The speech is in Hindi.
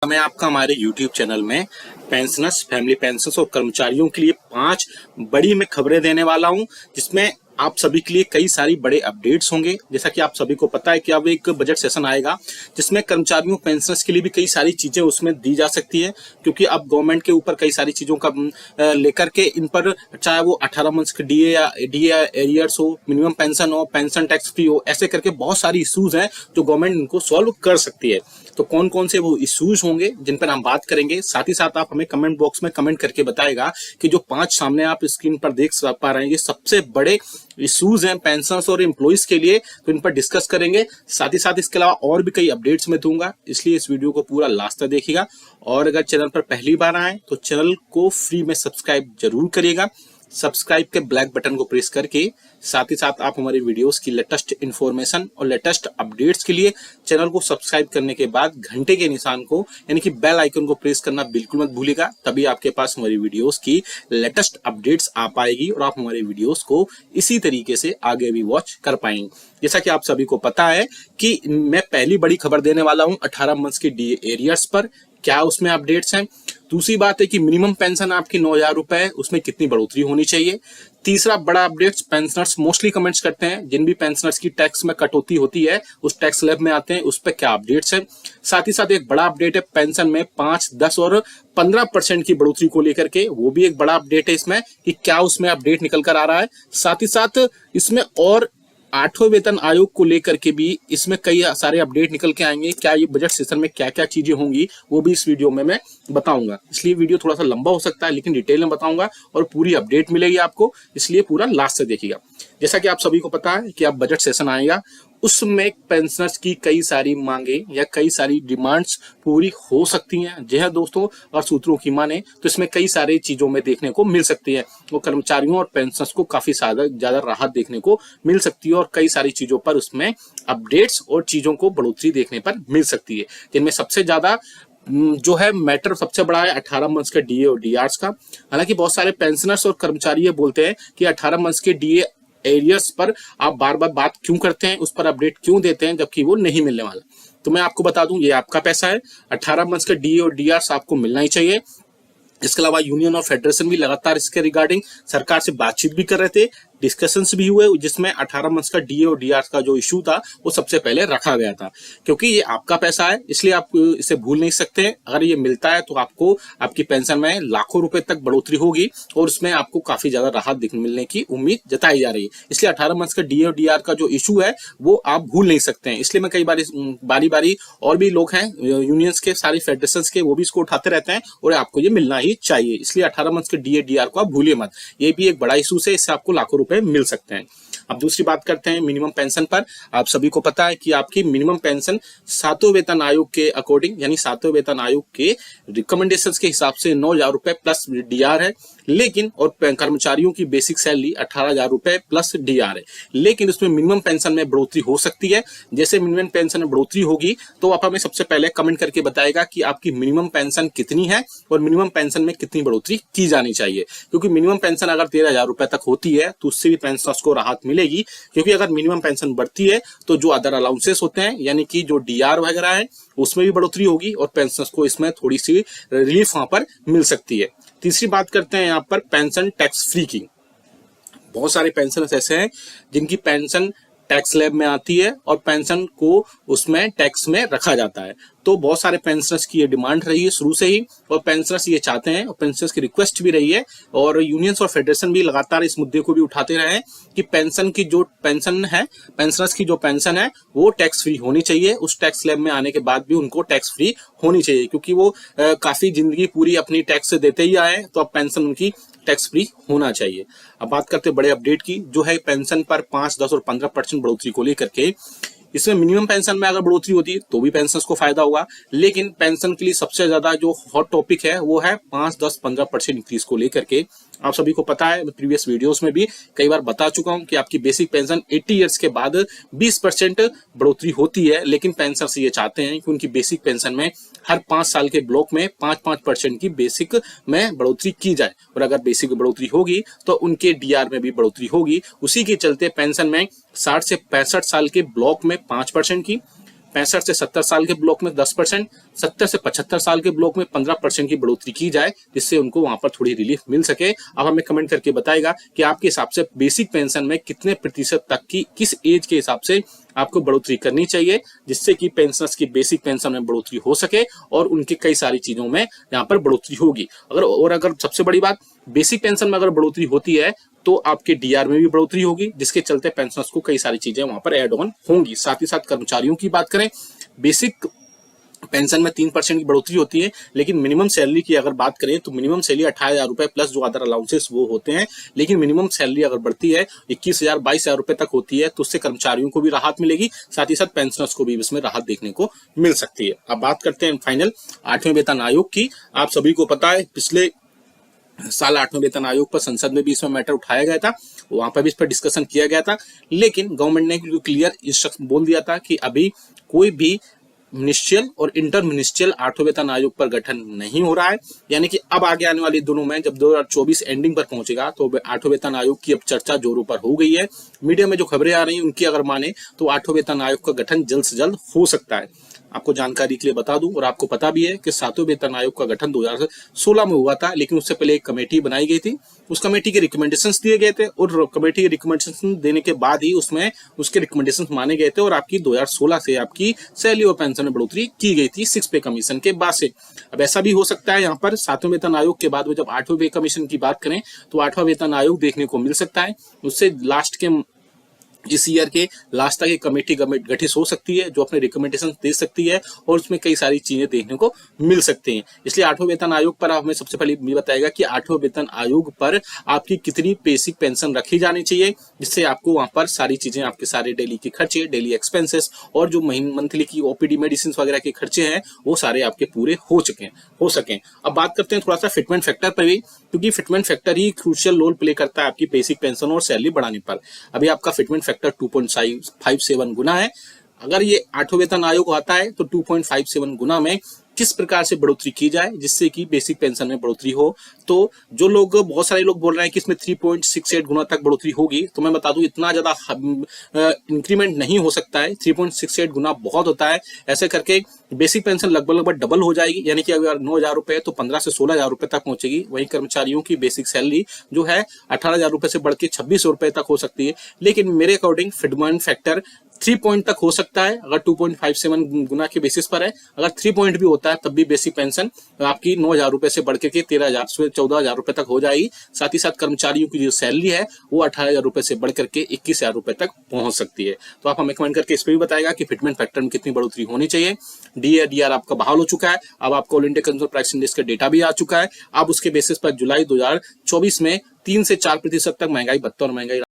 मैं आपका हमारे YouTube चैनल में पेंशनर्स, फैमिली पेंशनर्स और कर्मचारियों के लिए 5 बड़ी मैं खबरें देने वाला हूं, जिसमें आप सभी के लिए कई सारी बड़े अपडेट्स होंगे। जैसा कि आप सभी को पता है कि अब एक बजट सेशन आएगा जिसमें कर्मचारियों, पेंशनर्स के लिए भी कई सारी चीजें उसमें दी जा सकती है, क्योंकि अब गवर्नमेंट के ऊपर कई सारी चीजों का लेकर के इन पर, चाहे वो 18 मंथ्स के डीए एरियर्स हो, मिनिमम पेंशन हो, पेंशन टैक्स फ्री हो, ऐसे करके बहुत सारी इश्यूज हैं जो गवर्नमेंट इनको सॉल्व कर सकती है। तो कौन कौन से वो इश्यूज होंगे जिन पर हम बात करेंगे, साथ ही साथ आप हमें कमेंट बॉक्स में कमेंट करके बताएगा कि जो 5 सामने आप स्क्रीन पर देख पा रहे हैं ये सबसे बड़े इश्यूज हैं पेंशनर्स और एम्प्लॉइज के लिए, तो इन पर डिस्कस करेंगे। साथ ही साथ इसके अलावा और भी कई अपडेट्स मैं दूंगा, इसलिए इस वीडियो को पूरा लास्ट तक देखिएगा। और अगर चैनल पर पहली बार आए तो चैनल को फ्री में सब्सक्राइब जरूर करिएगा। सब्सक्राइब के ब्लैक बटन को प्रेस करके साथ ही साथ आप हमारे वीडियोस की लेटेस्ट इन्फॉर्मेशन और लेटेस्ट अपडेट्स के लिए चैनल को सब्सक्राइब करने के बाद घंटे के निशान को यानी कि बेल आइकन को प्रेस करना बिल्कुल मत भूलिएगा, तभी आपके पास हमारी वीडियोस की लेटेस्ट अपडेट्स आ पाएगी और आप हमारे वीडियोस को इसी तरीके से आगे भी वॉच कर पाएंगे। जैसा कि आप सभी को पता है कि मैं पहली बड़ी खबर देने वाला हूं 18 मंथ्स के डीए एरियर्स पर, क्या उसमें अपडेट्स हैं। दूसरी बात है कि मिनिमम पेंशन आपकी 9,000 रुपए, उसमें कितनी बढ़ोतरी होनी चाहिए। तीसरा बड़ा अपडेट्स, पेंशनर्स मोस्टली कमेंट्स करते हैं जिन भी पेंशनर्स की टैक्स में कटौती होती है उस टैक्स स्लैब में आते हैं, उस पर क्या अपडेट्स है। साथ ही साथ एक बड़ा अपडेट है पेंशन में 5, 10 और 15% की बढ़ोतरी को लेकर के, वो भी एक बड़ा अपडेट है इसमें कि क्या उसमें अपडेट निकल कर आ रहा है। साथ ही साथ इसमें और 8वें वेतन आयोग को लेकर के भी इसमें कई सारे अपडेट निकल के आएंगे। क्या ये बजट सेशन में क्या क्या चीजें होंगी वो भी इस वीडियो में मैं बताऊंगा, इसलिए वीडियो थोड़ा सा लंबा हो सकता है लेकिन डिटेल में बताऊंगा और पूरी अपडेट मिलेगी आपको, इसलिए पूरा लास्ट से देखिएगा। जैसा कि आप सभी को पता है कि अब बजट सेशन आएगा, उसमें पेंशनर्स की कई सारी मांगे या कई सारी डिमांड्स पूरी हो सकती हैं। जी हाँ दोस्तों, और सूत्रों की माने तो इसमें कई सारी चीजों में देखने को मिल सकती है, वो कर्मचारियों और पेंशनर्स को काफी ज्यादा राहत देखने को मिल सकती है और कई सारी चीजों पर उसमें अपडेट्स और चीजों को बढ़ोतरी देखने पर मिल सकती है। जिनमें सबसे ज्यादा जो है मैटर सबसे बड़ा है 18 मंथ्स के डीए और डीआरस का। हालांकि बहुत सारे पेंशनर्स और कर्मचारी ये बोलते हैं कि 18 मंथ्स के डीए एरियर्स पर आप बार बार बात क्यों करते हैं, उस पर अपडेट क्यों देते हैं जबकि वो नहीं मिलने वाला। तो मैं आपको बता दूं, ये आपका पैसा है, 18 मंथ्स के डीए और डीआरस आपको मिलना ही चाहिए। इसके अलावा यूनियन और फेडरेशन भी लगातार इसके रिगार्डिंग सरकार से बातचीत भी कर रहे थे, डिस्कशंस भी हुए, जिसमें 18 मंथ्स का डीए और डीआर का जो इशू था वो सबसे पहले रखा गया था। क्योंकि ये आपका पैसा है इसलिए आप इसे भूल नहीं सकते हैं। अगर ये मिलता है तो आपको आपकी पेंशन में लाखों रुपए तक बढ़ोतरी होगी और उसमें आपको काफी ज्यादा राहत मिलने की उम्मीद जताई जा रही है। इसलिए 18 मंथ्स का डीए और डीआर का जो इशू है वो आप भूल नहीं सकते हैं। इसलिए मैं कई बारी बारी और भी लोग हैं यूनियंस के, सारी फेडरेशन के, वो भी इसको उठाते रहते हैं और आपको ये मिलना ही चाहिए। इसलिए 18 मंथ्स के डीए डीआर को आप भूलिए मत, ये भी एक बड़ा इशू है, इससे आपको लाखों रुपए मिल सकते हैं। अब दूसरी बात करते हैं मिनिमम पेंशन पर। आप सभी को पता है कि आपकी मिनिमम पेंशन 7वें वेतन आयोग के अकॉर्डिंग यानी 7वें वेतन आयोग के रिकमेंडेशंस के हिसाब से 9,000 रुपए प्लस डीआर है, लेकिन और कर्मचारियों की बेसिक सैलरी 18,000 रुपए प्लस डीआर है। लेकिन उसमें मिनिमम पेंशन में बढ़ोतरी हो सकती है। जैसे मिनिमम पेंशन में बढ़ोतरी होगी तो आप हमें सबसे पहले कमेंट करके बताएगा कि आपकी मिनिमम पेंशन कितनी है और मिनिमम पेंशन में कितनी बढ़ोतरी की जानी चाहिए। क्योंकि मिनिमम पेंशन अगर 13,000 रुपए तक होती है तो उससे भी पेंशनर्स को राहत मिलेगी, क्योंकि अगर मिनिमम पेंशन बढ़ती है तो जो अदर अलाउंसेस होते हैं यानी कि जो डीआर वगैरह है उसमें भी बढ़ोतरी होगी और पेंशनर्स को इसमें थोड़ी सी रिलीफ वहां पर मिल सकती है। तीसरी बात करते हैं यहाँ पर पेंशन टैक्स फ्री की। बहुत सारे पेंशनर्स ऐसे हैं जिनकी पेंशन टैक्स स्लैब में आती है और पेंशन को उसमें टैक्स में रखा जाता है। तो बहुत सारे पेंशनर्स की ये डिमांड रही है शुरू से ही और पेंशनर्स ये चाहते हैं और पेंशनर्स की रिक्वेस्ट भी रही है और यूनियंस और फेडरेशन भी लगातार इस मुद्दे को भी उठाते रहे हैं कि पेंशन की जो पेंशन है, पेंशनर्स की जो पेंशन है वो टैक्स फ्री होनी चाहिए। उस टैक्स स्लैब में आने के बाद भी उनको टैक्स फ्री होनी चाहिए, क्योंकि वो काफी जिंदगी पूरी अपनी टैक्स देते ही आए, तो अब पेंशन उनकी टैक्स फ्री होना चाहिए। अब बात करते हैं बड़े अपडेट की, जो है पेंशन पर 5, 10 और 15% बढ़ोतरी को लेकर के। इसमें मिनिमम पेंशन में अगर बढ़ोतरी होती है तो भी पेंशनर्स को फायदा होगा, लेकिन पेंशन के लिए सबसे ज्यादा जो हॉट टॉपिक है वो है 5, 10, 15% इंक्रीज को लेकर के। आप सभी को पता है, मैं प्रीवियस वीडियोस में भी कई बार बता चुका हूं कि आपकी बेसिक पेंशन 80 इयर्स के बाद 20% बढ़ोतरी होती है, लेकिन पेंशनर्स ये चाहते हैं कि उनकी बेसिक पेंशन में हर 5 साल के ब्लॉक में 5-5% की बेसिक में बढ़ोतरी की जाए और अगर बेसिक बढ़ोतरी होगी तो उनके डीआर में भी बढ़ोतरी होगी। उसी के चलते पेंशन में 60 से 65 साल के ब्लॉक में 5% की, 65 से 70 साल के ब्लॉक में 10%, 70 से 75 साल के ब्लॉक में 15% की बढ़ोतरी की जाए, जिससे उनको वहां पर थोड़ी रिलीफ मिल सके। अब हमें कमेंट करके बताएगा कि आपके हिसाब से बेसिक पेंशन में कितने प्रतिशत तक की, किस एज के हिसाब से आपको बढ़ोतरी करनी चाहिए, जिससे कि पेंशनर्स की बेसिक पेंशन में बढ़ोतरी हो सके और उनकी कई सारी चीजों में यहाँ पर बढ़ोतरी होगी। अगर सबसे बड़ी बात, बेसिक पेंशन में अगर बढ़ोतरी होती है तो आपके डीआर में भी बढ़ोतरी होगी, जिसके चलते पेंशनर्स को कई सारी चीजें वहां पर एड ऑन होंगी। साथ ही साथ कर्मचारियों की बात करें, बेसिक पेंशन में 3% की बढ़ोतरी होती है, लेकिन मिनिमम सैलरी की अगर बात करें तो मिनिमम सैलरी 28,000 रुपए प्लस जो अदर अलाउंसेस वो होते हैं। लेकिन मिनिमम सैलरी अगर बढ़ती है 21,000 22,000 रुपए तक होती है, तो उससे कर्मचारियों को भी राहत मिलेगी, साथ ही साथ पेंशनर्स को भी इसमें राहत देखने को मिल सकती है। अब बात करते हैं फाइनल 8वें वेतन आयोग की। आप सभी को पता है पिछले साल 8वें वेतन आयोग पर संसद में भी इसमें मैटर उठाया गया था, वहां पर भी इस पर डिस्कशन किया गया था, लेकिन गवर्नमेंट ने क्लियर इंस्ट्रक्शन बोल दिया था कि अभी कोई भी मिनिस्ट्रियल और इंटर मिनिस्ट्रियल 8वें वेतन आयोग पर गठन नहीं हो रहा है। यानी कि अब आगे आने वाले दिनों में जब 2024 एंडिंग पर पहुंचेगा तो 8वें वेतन आयोग की अब चर्चा जोरों पर हो गई है। मीडिया में जो खबरें आ रही हैं उनकी अगर माने तो 8वें वेतन आयोग का गठन जल्द से जल्द हो सकता है। आपको जानकारी के लिए बता दूं, और आपको पता भी है कि 7वें वेतन आयोग का गठन 2016 में हुआ था, लेकिन उससे पहले एक कमेटी बनाई गई थी। उस कमेटी के रिकमेंडेशंस दिए गए थे और कमेटी के रिकमेंडेशन देने के बाद ही उसमें उसके रिकमेंडेशंस माने गए थे और आपकी 2016 से आपकी सैलरी और पेंशन में बढ़ोतरी की गई थी 6 पे कमीशन के बाद से। अब ऐसा भी हो सकता है यहाँ पर 7वें वेतन आयोग के बाद में जब 8वें पे कमीशन की बात करें तो 8वां वेतन आयोग देखने को मिल सकता है। उससे लास्ट के इस ईयर के लास्ट तक एक कमेटी गठित हो सकती है जो अपने रिकमेंडेशन दे सकती है और उसमें कई सारी चीजें देखने को मिल सकती हैं। इसलिए 8वें वेतन आयोग पर हमें सबसे पहले ये बताएगा कि 8वें वेतन आयोग पर आपकी कितनी बेसिक पेंशन रखी जानी चाहिए, जिससे आपको वहां पर सारी चीजें, आपके सारे डेली के खर्चे, डेली एक्सपेंसेस और जो मंथली की ओपीडी मेडिसिन वगैरह के खर्चे हैं वो सारे आपके पूरे हो सकें। अब बात करते हैं थोड़ा सा फिटमेंट फैक्टर पर भी, क्योंकि फिटमेंट फैक्टर ही क्रूशियल रोल प्ले करता है आपकी बेसिक पेंशन और सैलरी बढ़ाने पर। अभी आपका फिटमेंट फैक्टर 2.57 गुना है। अगर ये 8वें वेतन आयोग आता है तो 2.57 गुना में किस प्रकार से बढ़ोतरी की जाए जिससे कि बेसिक पेंशन में बढ़ोतरी हो। तो जो लोग, बहुत सारे लोग बोल रहे हैं कि इसमें 3.68 गुना तक बढ़ोतरी होगी, तो मैं बता दूं इतना ज्यादा इंक्रीमेंट नहीं हो सकता है। 3.68 गुना बहुत होता है। ऐसे करके बेसिक पेंशन लगभग डबल हो जाएगी, यानी कि अगर 9,000 रुपए तो 15 से 16,000 रुपए तक पहुंचेगी। वहीं कर्मचारियों की बेसिक सैलरी जो है 18,000 रुपए से बढ़ के 2,600 रुपए तक हो सकती है। लेकिन मेरे अकॉर्डिंग फिटमेंट फैक्टर 3 पॉइंट तक हो सकता है अगर 2.57 गुना के बेसिस पर है। अगर 3 पॉइंट भी होता है तब भी बेसिक पेंशन आपकी 9,000 रुपए से बढ़ के 13,000 से 14,000 रुपए तक हो जाएगी। साथ ही साथ कर्मचारियों की जो सैलरी है वो 18,000 रुपए से बढ़ करके 21,000 रुपए तक पहुंच सकती है। तो आप हमें कमेंट करके इस पर भी बताएगा कि फिटमेंट फैक्टर में कितनी बढ़ोतरी होनी चाहिए। डीआर आपका बहाल हो चुका है। अब आपको all India consumer price index का डेटा भी आ चुका है। अब उसके बेसिस पर जुलाई 2024 में 3 से 4% तक महंगाई भत्ता और महंगाई